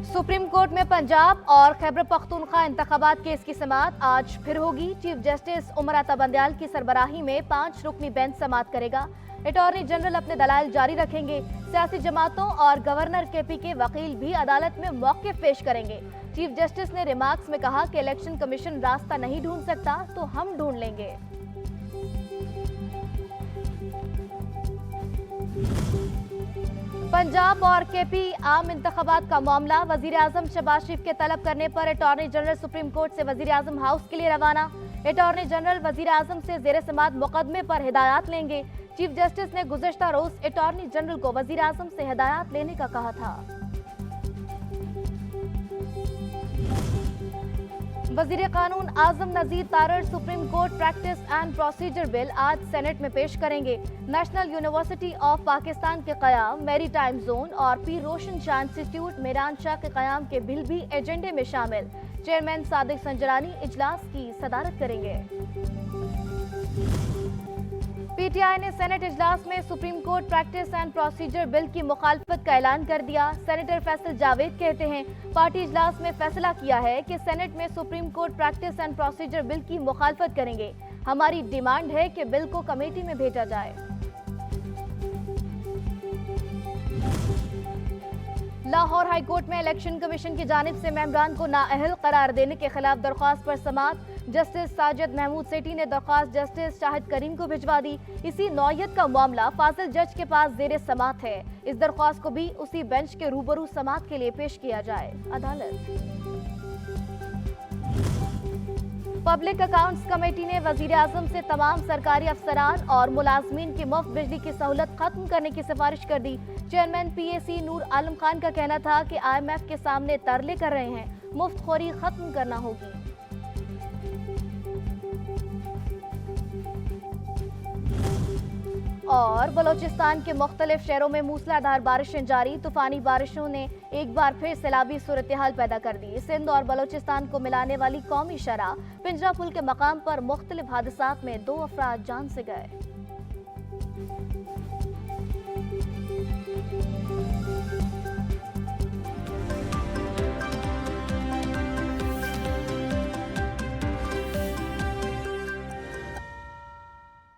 Supreme court में पंजाब और खैबर पख्तूनख्वा इंतखाबात केस की समाअत आज फिर होगी। चीफ जस्टिस उमर अता बंदयाल की सरबराही में 5 रुकनी बेंच समाअत करेगा। अटॉर्नी जनरल अपने दलाइल जारी रखेंगे। सियासी जमातों और गवर्नर केपी के वकील भी अदालत में मौक़िफ़ पेश करेंगे। चीफ जस्टिस ने रिमार्क्स में कहा कि इलेक्शन कमीशन रास्ता नहीं ढूंढ सकता तो हम ढूंढ लेंगे। पंजाब और केपी आम इंतखाबात का मामला। वजीर आजम शहबाज शरीफ के तलब करने पर अटॉर्नी जनरल सुप्रीम कोर्ट से वजीर आजम हाउस के लिए रवाना। अटॉर्नी जनरल वजीर आजम से ज़ेर समाअत मुकदमे पर हिदायत लेंगे। चीफ जस्टिस ने गुज़श्ता रोज अटॉर्नी जनरल को वजीर आजम से हिदायत लेने का कहा था। वजीर कानून आजम Nazir Tarar supreme court practice and procedure bill आज सेनेट में पेश करेंगे। नेशनल यूनिवर्सिटी ऑफ पाकिस्तान के क़याम, मैरी टाइम जोन और पीर रोशन शाह इंस्टीट्यूट मीरान शाह के क़याम के बिल भी एजेंडे में शामिल। चेयरमैन सादिक संजरानी इजलास की सदारत करेंगे। पीटीआई ने सेनेट इजलास में supreme court practice and procedure bill की मुखालफत का ऐलान कर दिया। सेनेटर फैसल जावेद कहते हैं, पार्टी इजलास में फैसला किया है कि सेनेट में supreme court practice and procedure bill की मुखालफत करेंगे। हमारी डिमांड है कि बिल को कमेटी में भेजा जाए। लाहौर हाई कोर्ट में इलेक्शन कमीशन की जानिब से मेंबरान को नाअहल करार देने के खिलाफ दरख्वास्त पर समाअत। जस्टिस साजिद महमूद सेठी ने दरख्वास्त जस्टिस शाहिद करीम को भिजवा दी। इसी नौयत का मामला फाजिल जज के पास ज़ेरे समाअत है। इस दरख्वास्त को भी उसी बेंच के रूबरू समाअत के लिए पेश किया जाए। अदालत पब्लिक अकाउंट्स कमेटी ने वजीर आजम से तमाम सरकारी अफसरान और मुलाजमीन की मुफ्त बिजली की सहूलत खत्म करने की सिफारिश कर दी। चेयरमैन पीएसी नूर आलम खान का कहना था कि IMF के सामने तरले कर रहे हैं, मुफ्त खोरी खत्म करना होगी। और बलोचिस्तान के मुख्तलिफ शहरों में मूसलाधार बारिशें जारी। तूफानी बारिशों ने एक बार फिर सैलाबी सूरत हाल पैदा कर दी। सिंध और बलोचिस्तान को मिलाने वाली कौमी शहरा पिंजरा पुल के मकाम पर मुख्तलिफ हादसात में 2 अफराद जान से गए।